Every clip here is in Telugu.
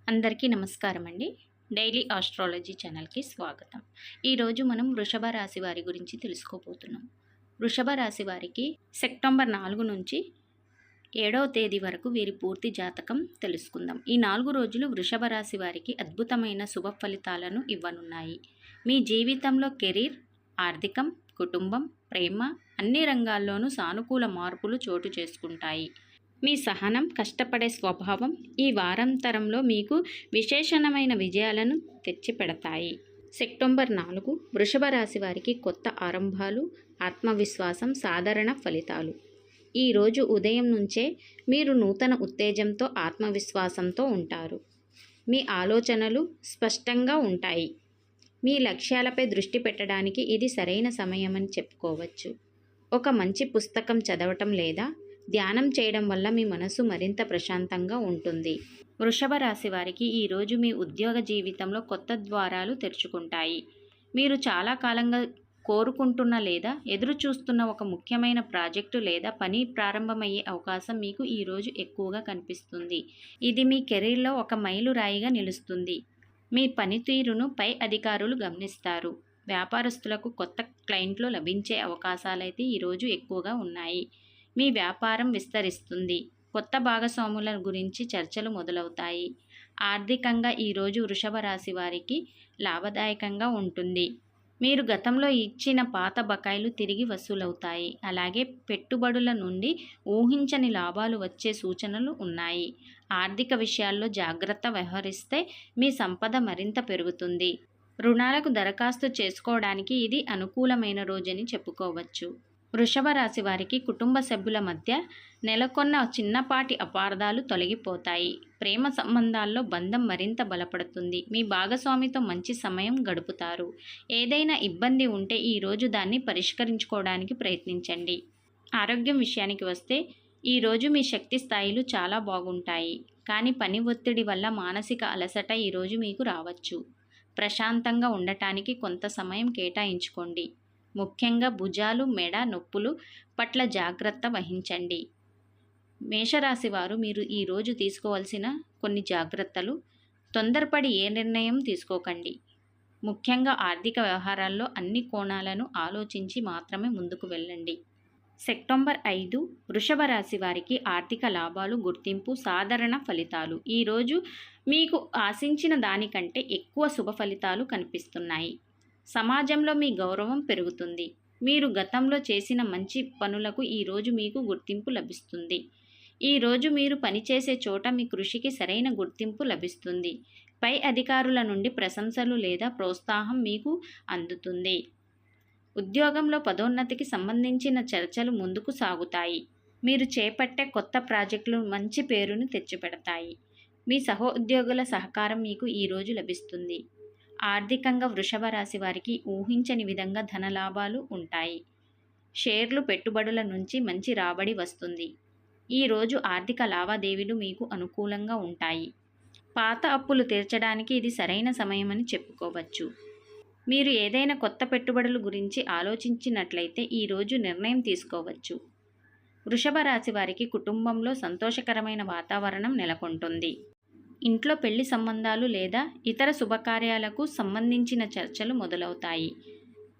అందరికీ నమస్కారం అండి. డైలీ ఆస్ట్రాలజీ ఛానల్‌కి స్వాగతం. ఈరోజు మనం వృషభ రాశి వారి గురించి తెలుసుకోబోతున్నాం. వృషభ రాశి వారికి సెప్టెంబర్ 4 నుంచి 7వ తేదీ వరకు వీరి పూర్తి జాతకం తెలుసుకుందాం. ఈ 4 రోజులు వృషభ రాశి వారికి అద్భుతమైన శుభ ఫలితాలను ఇవ్వనున్నాయి. మీ జీవితంలో కెరీర్, ఆర్థికం, కుటుంబం, ప్రేమ అన్ని రంగాల్లోనూ సానుకూల మార్పులు చోటు చేసుకుంటాయి. మీ సహనం, కష్టపడే స్వభావం ఈ వారాంతరంలో మీకు విశేషమైన విజయాలను తెచ్చిపెడతాయి. సెప్టెంబర్ 4 వృషభ రాశి వారికి కొత్త ఆరంభాలు, ఆత్మవిశ్వాసం, సాధారణ ఫలితాలు. ఈరోజు ఉదయం నుంచే మీరు నూతన ఉత్తేజంతో, ఆత్మవిశ్వాసంతో ఉంటారు. మీ ఆలోచనలు స్పష్టంగా ఉంటాయి. మీ లక్ష్యాలపై దృష్టి పెట్టడానికి ఇది సరైన సమయమని చెప్పుకోవచ్చు. ఒక మంచి పుస్తకం చదవటం లేదా ధ్యానం చేయడం వల్ల మీ మనసు మరింత ప్రశాంతంగా ఉంటుంది. వృషభ రాశి వారికి ఈరోజు మీ ఉద్యోగ జీవితంలో కొత్త ద్వారాలు తెరుచుకుంటాయి. మీరు చాలా కాలంగా కోరుకుంటున్న లేదా ఎదురు చూస్తున్న ఒక ముఖ్యమైన ప్రాజెక్టు లేదా పని ప్రారంభమయ్యే అవకాశం మీకు ఈరోజు ఎక్కువగా కనిపిస్తుంది. ఇది మీ కెరీర్లో ఒక మైలురాయిగా నిలుస్తుంది. మీ పనితీరును పై అధికారులు గమనిస్తారు. వ్యాపారస్తులకు కొత్త క్లయింట్లు లభించే అవకాశాలైతే ఈరోజు ఎక్కువగా ఉన్నాయి. మీ వ్యాపారం విస్తరిస్తుంది. కొత్త భాగస్వాముల గురించి చర్చలు మొదలవుతాయి. ఆర్థికంగా ఈరోజు వృషభ రాశి వారికి లాభదాయకంగా ఉంటుంది. మీరు గతంలో ఇచ్చిన పాత బకాయిలు తిరిగి వసూలవుతాయి. అలాగే పెట్టుబడుల నుండి ఊహించని లాభాలు వచ్చే సూచనలు ఉన్నాయి. ఆర్థిక విషయాల్లో జాగ్రత్త వ్యవహరిస్తే మీ సంపద మరింత పెరుగుతుంది. రుణాలకు దరఖాస్తు చేసుకోవడానికి ఇది అనుకూలమైన రోజని చెప్పుకోవచ్చు. వృషభ రాశి వారికి కుటుంబ సభ్యుల మధ్య నెలకొన్న చిన్నపాటి అపార్థాలు తొలగిపోతాయి. ప్రేమ సంబంధాల్లో బంధం మరింత బలపడుతుంది. మీ భాగస్వామితో మంచి సమయం గడుపుతారు. ఏదైనా ఇబ్బంది ఉంటే ఈరోజు దాన్ని పరిష్కరించుకోవడానికి ప్రయత్నించండి. ఆరోగ్యం విషయానికి వస్తే ఈరోజు మీ శక్తి స్థాయిలు చాలా బాగుంటాయి. కానీ పని ఒత్తిడి వల్ల మానసిక అలసట ఈరోజు మీకు రావచ్చు. ప్రశాంతంగా ఉండటానికి కొంత సమయం కేటాయించుకోండి. ముఖ్యంగా భుజాలు, మెడ నొప్పులు పట్ల జాగ్రత్త వహించండి. మేషరాశి వారు మీరు ఈరోజు తీసుకోవాల్సిన కొన్ని జాగ్రత్తలు. తొందరపడి ఏ నిర్ణయం తీసుకోకండి. ముఖ్యంగా ఆర్థిక వ్యవహారాల్లో అన్ని కోణాలను ఆలోచించి మాత్రమే ముందుకు వెళ్ళండి. సెప్టెంబర్ 5 వృషభ రాశి వారికి ఆర్థిక లాభాలు, గుర్తింపు, సాధారణ ఫలితాలు. ఈరోజు మీకు ఆశించిన దానికంటే ఎక్కువ శుభ ఫలితాలు కనిపిస్తున్నాయి. సమాజంలో మీ గౌరవం పెరుగుతుంది. మీరు గతంలో చేసిన మంచి పనులకు ఈరోజు మీకు గుర్తింపు లభిస్తుంది. ఈరోజు మీరు పనిచేసే చోట మీ కృషికి సరైన గుర్తింపు లభిస్తుంది. పై అధికారుల నుండి ప్రశంసలు లేదా ప్రోత్సాహం మీకు అందుతుంది. ఉద్యోగంలో పదోన్నతికి సంబంధించిన చర్చలు ముందుకు సాగుతాయి. మీరు చేపట్టే కొత్త ప్రాజెక్టులు మంచి పేరును తెచ్చిపెడతాయి. మీ సహోద్యోగుల సహకారం మీకు ఈరోజు లభిస్తుంది. ఆర్థికంగా వృషభ రాశి వారికి ఊహించని విధంగా ధనలాభాలు ఉంటాయి. షేర్లు, పెట్టుబడుల నుంచి మంచి రాబడి వస్తుంది. ఈరోజు ఆర్థిక లావాదేవీలు మీకు అనుకూలంగా ఉంటాయి. పాత అప్పులు తీర్చడానికి ఇది సరైన సమయమని చెప్పుకోవచ్చు. మీరు ఏదైనా కొత్త పెట్టుబడుల గురించి ఆలోచించినట్లయితే ఈరోజు నిర్ణయం తీసుకోవచ్చు. వృషభ రాశి వారికి కుటుంబంలో సంతోషకరమైన వాతావరణం నెలకొంటుంది. ఇంట్లో పెళ్లి సంబంధాలు లేదా ఇతర శుభకార్యాలకు సంబంధించిన చర్చలు మొదలవుతాయి.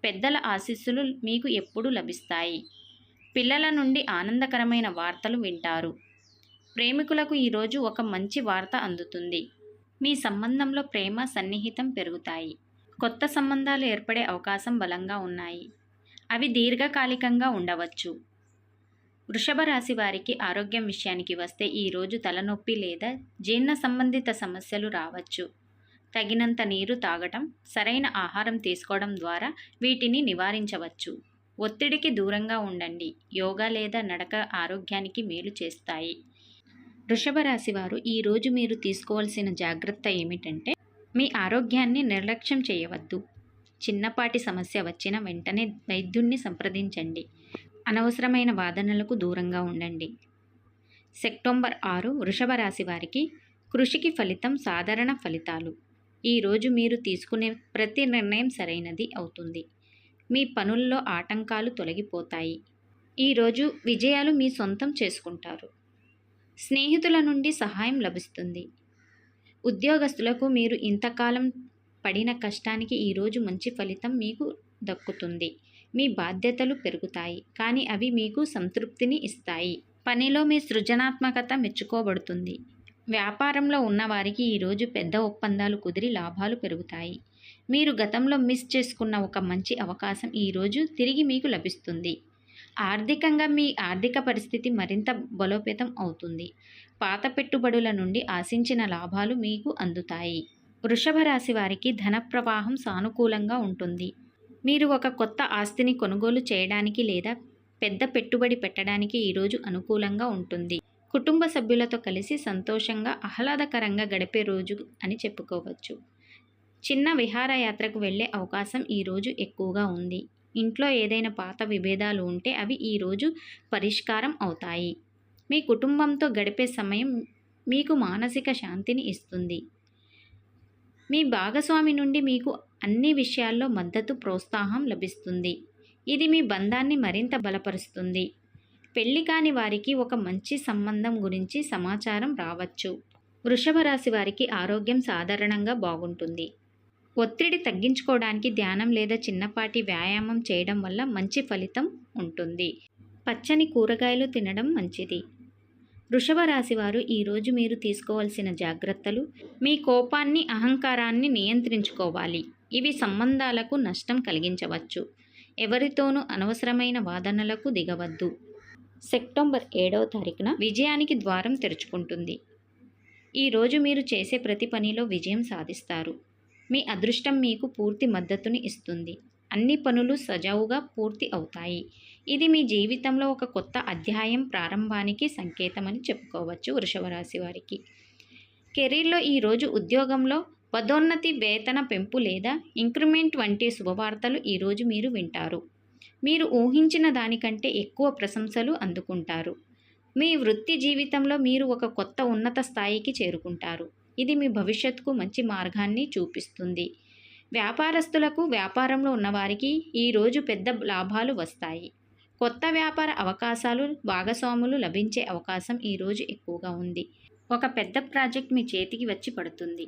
పెద్దల ఆశీస్సులు మీకు ఎప్పుడూ లభిస్తాయి. పిల్లల నుండి ఆనందకరమైన వార్తలు వింటారు. ప్రేమికులకు ఈరోజు ఒక మంచి వార్త అందుతుంది. మీ సంబంధంలో ప్రేమ, సన్నిహితం పెరుగుతాయి. కొత్త సంబంధాలు ఏర్పడే అవకాశం బలంగా ఉన్నాయి. అవి దీర్ఘకాలికంగా ఉండవచ్చు. వృషభ రాశి వారికి ఆరోగ్యం విషయానికి వస్తే ఈరోజు తలనొప్పి లేదా జీర్ణ సంబంధిత సమస్యలు రావచ్చు. తగినంత నీరు తాగటం, సరైన ఆహారం తీసుకోవడం ద్వారా వీటిని నివారించవచ్చు. ఒత్తిడికి దూరంగా ఉండండి. యోగా లేదా నడక ఆరోగ్యానికి మేలు చేస్తాయి. వృషభ రాశి వారు ఈరోజు మీరు తీసుకోవాల్సిన జాగ్రత్త ఏమిటంటే మీ ఆరోగ్యాన్ని నిర్లక్ష్యం చేయవద్దు. చిన్నపాటి సమస్య వచ్చిన వెంటనే వైద్యుణ్ణి సంప్రదించండి. అనవసరమైన వాదనలకు దూరంగా ఉండండి. సెప్టెంబర్ 6 వృషభ రాశి వారికి కృషికి ఫలితం, సాధారణ ఫలితాలు. ఈరోజు మీరు తీసుకునే ప్రతి నిర్ణయం సరైనది అవుతుంది. మీ పనుల్లో ఆటంకాలు తొలగిపోతాయి. ఈరోజు విజయాలు మీ సొంతం చేసుకుంటారు. స్నేహితుల నుండి సహాయం లభిస్తుంది. ఉద్యోగస్తులకు మీరు ఇంతకాలం పడిన కష్టానికి ఈరోజు మంచి ఫలితం మీకు దక్కుతుంది. మీ బాధ్యతలు పెరుగుతాయి, కానీ అవి మీకు సంతృప్తిని ఇస్తాయి. పనిలో మీ సృజనాత్మకత మెచ్చుకోబడుతుంది. వ్యాపారంలో ఉన్నవారికి ఈరోజు పెద్ద ఒప్పందాలు కుదిరి లాభాలు పెరుగుతాయి. మీరు గతంలో మిస్ చేసుకున్న ఒక మంచి అవకాశం ఈరోజు తిరిగి మీకు లభిస్తుంది. ఆర్థికంగా మీ ఆర్థిక పరిస్థితి మరింత బలోపేతం అవుతుంది. పాత పెట్టుబడుల నుండి ఆశించిన లాభాలు మీకు అందుతాయి. వృషభ రాశి వారికి ధన ప్రవాహం సానుకూలంగా ఉంటుంది. మీరు ఒక కొత్త ఆస్తిని కొనుగోలు చేయడానికి లేదా పెద్ద పెట్టుబడి పెట్టడానికి ఈరోజు అనుకూలంగా ఉంటుంది. కుటుంబ సభ్యులతో కలిసి సంతోషంగా ఆహ్లాదకరంగా గడిపే రోజు అని చెప్పుకోవచ్చు. చిన్న విహారయాత్రకు వెళ్ళే అవకాశం ఈరోజు ఎక్కువగా ఉంది. ఇంట్లో ఏదైనా పాత విభేదాలు ఉంటే అవి ఈరోజు పరిష్కారం అవుతాయి. మీ కుటుంబంతో గడిపే సమయం మీకు మానసిక శాంతిని ఇస్తుంది. మీ భాగస్వామి నుండి మీకు అన్ని విషయాల్లో మద్దతు, ప్రోత్సాహం లభిస్తుంది. ఇది మీ బంధాన్ని మరింత బలపరుస్తుంది. పెళ్లి కాని వారికి ఒక మంచి సంబంధం గురించి సమాచారం రావచ్చు. వృషభ రాశి వారికి ఆరోగ్యం సాధారణంగా బాగుంటుంది. ఒత్తిడి తగ్గించుకోవడానికి ధ్యానం లేదా చిన్నపాటి వ్యాయామం చేయడం వల్ల మంచి ఫలితం ఉంటుంది. పచ్చని కూరగాయలు తినడం మంచిది. వృషభ రాశి వారు ఈరోజు మీరు తీసుకోవాల్సిన జాగ్రత్తలు: మీ కోపాన్ని, అహంకారాన్ని నియంత్రించుకోవాలి. ఇవి సంబంధాలకు నష్టం కలిగించవచ్చు. ఎవరితోనూ అనవసరమైన వాదనలకు దిగవద్దు. సెప్టెంబర్ 7వ తారీఖున విజయానికి ద్వారం తెరుచుకుంటుంది. ఈరోజు మీరు చేసే ప్రతి పనిలో విజయం సాధిస్తారు. మీ అదృష్టం మీకు పూర్తి మద్దతుని ఇస్తుంది. అన్ని పనులు సజావుగా పూర్తి అవుతాయి. ఇది మీ జీవితంలో ఒక కొత్త అధ్యాయం ప్రారంభానికి సంకేతమని చెప్పుకోవచ్చు. వృషభ రాశి వారికి కెరీర్లో ఈరోజు ఉద్యోగంలో పదోన్నతి, వేతన పెంపు లేదా ఇంక్రిమెంట్ వంటి శుభవార్తలు ఈరోజు మీరు వింటారు. మీరు ఊహించిన దానికంటే ఎక్కువ ప్రశంసలు అందుకుంటారు. మీ వృత్తి జీవితంలో మీరు ఒక కొత్త ఉన్నత స్థాయికి చేరుకుంటారు. ఇది మీ భవిష్యత్తుకు మంచి మార్గాన్ని చూపిస్తుంది. వ్యాపారస్తులకు, వ్యాపారంలో ఉన్నవారికి ఈరోజు పెద్ద లాభాలు వస్తాయి. కొత్త వ్యాపార అవకాశాలు, భాగస్వాములు లభించే అవకాశం ఈరోజు ఎక్కువగా ఉంది. ఒక పెద్ద ప్రాజెక్ట్ మీ చేతికి వచ్చి పడుతుంది.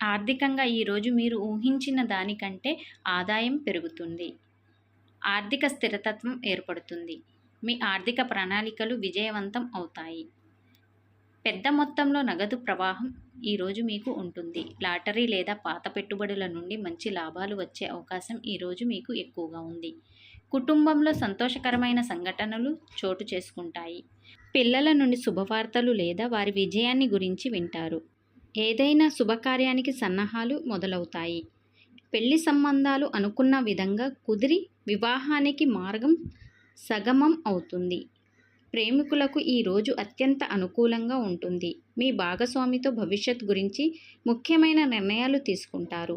ఆర్థికంగా ఈరోజు మీరు ఊహించిన దానికంటే ఆదాయం పెరుగుతుంది. ఆర్థిక స్థిరతత్వం ఏర్పడుతుంది. మీ ఆర్థిక ప్రణాళికలు విజయవంతం అవుతాయి. పెద్ద మొత్తంలో నగదు ప్రవాహం ఈరోజు మీకు ఉంటుంది. లాటరీ లేదా పాత పెట్టుబడుల నుండి మంచి లాభాలు వచ్చే అవకాశం ఈరోజు మీకు ఎక్కువగా ఉంది. కుటుంబంలో సంతోషకరమైన సంఘటనలు చోటు చేసుకుంటాయి. పిల్లల నుండి శుభవార్తలు లేదా వారి విజయాన్ని గురించి వింటారు. ఏదైనా శుభకార్యానికి సన్నాహాలు మొదలవుతాయి. పెళ్లి సంబంధాలు అనుకున్న విధంగా కుదిరి వివాహానికి మార్గం సగమం అవుతుంది. ప్రేమికులకు ఈరోజు అత్యంత అనుకూలంగా ఉంటుంది. మీ భాగస్వామితో భవిష్యత్ గురించి ముఖ్యమైన నిర్ణయాలు తీసుకుంటారు.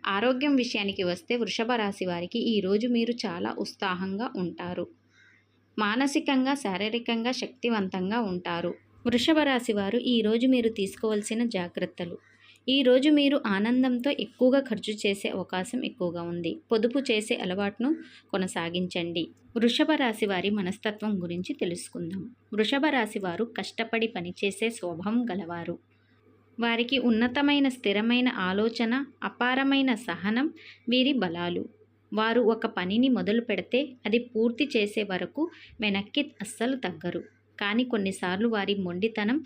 ఆరోగ్యం విషయానికి వస్తే వృషభ రాశి వారికి ఈరోజు మీరు చాలా ఉత్సాహంగా ఉంటారు. మానసికంగా, శారీరకంగా శక్తివంతంగా ఉంటారు. వృషభ రాశి వారు ఈరోజు మీరు తీసుకోవాల్సిన జాగ్రత్తలు: ఈరోజు మీరు ఆనందంతో ఎక్కువగా ఖర్చు చేసే అవకాశం ఎక్కువగా ఉంది. పొదుపు చేసే అలవాటును కొనసాగించండి. వృషభ రాశి వారి మనస్తత్వం గురించి తెలుసుకుందాం. వృషభ రాశి వారు కష్టపడి పనిచేసే స్వభావం గలవారు. వారికి ఉన్నతమైన స్థిరమైన ఆలోచన, అపారమైన సహనం వీరి బలాలు. వారు ఒక పనిని మొదలు పెడితే అది పూర్తి చేసే వరకు వెనక్కి అస్సలు తగ్గరు. కానీ కొన్నిసార్లు వారి మొండితనం,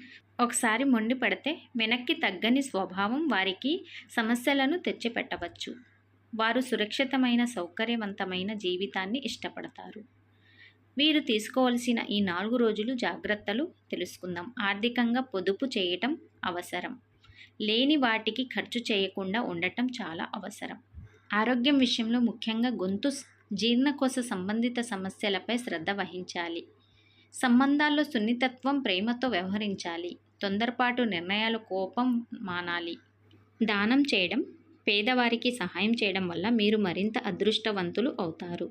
ఒకసారి మొండి పడితే వెనక్కి తగ్గని స్వభావం వారికి సమస్యలను తెచ్చిపెట్టవచ్చు. వారు సురక్షితమైన, సౌకర్యవంతమైన జీవితాన్ని ఇష్టపడతారు. వీరు తీసుకోవాల్సిన ఈ 4 రోజులు జాగ్రత్తలు తెలుసుకుందాం. ఆర్థికంగా పొదుపు చేయటం అవసరం. లేని వాటికి ఖర్చు చేయకుండా ఉండటం చాలా అవసరం. ఆరోగ్యం విషయంలో ముఖ్యంగా గొంతు, జీర్ణకోశ సంబంధిత సమస్యలపై శ్రద్ధ వహించాలి. సంబంధాల్లో సున్నితత్వం, ప్రేమతో వ్యవహరించాలి. తొందరపాటు నిర్ణయాలు, కోపం మానాలి. దానం చేయడం, పేదవారికి సహాయం చేయడం వల్ల మీరు మరింత అదృష్టవంతులు అవుతారు.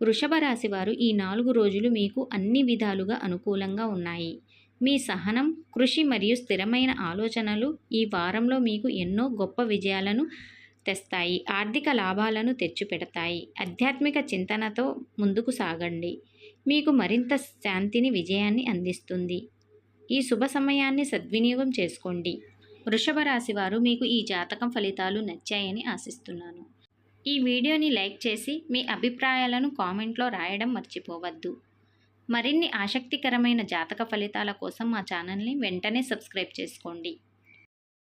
వృషభ రాశి వారు ఈ 4 రోజులు మీకు అన్ని విధాలుగా అనుకూలంగా ఉన్నాయి. మీ సహనం, కృషి మరియు స్థిరమైన ఆలోచనలు ఈ వారంలో మీకు ఎన్నో గొప్ప విజయాలను తెస్తాయి. ఆర్థిక లాభాలను తెచ్చిపెడతాయి. ఆధ్యాత్మిక చింతనతో ముందుకు సాగండి. మీకు మరింత శాంతిని, విజయాన్ని అందిస్తుంది. ఈ శుభ సమయాన్ని సద్వినియోగం చేసుకోండి. వృషభ రాశి వారు మీకు ఈ జాతకం ఫలితాలు నచ్చాయని ఆశిస్తున్నాను. ఈ వీడియోని లైక్ చేసి మీ అభిప్రాయాలను కామెంట్లో రాయడం మర్చిపోవద్దు. మరిన్ని ఆసక్తికరమైన జాతక ఫలితాల కోసం మా ఛానల్ని వెంటనే సబ్స్క్రైబ్ చేసుకోండి.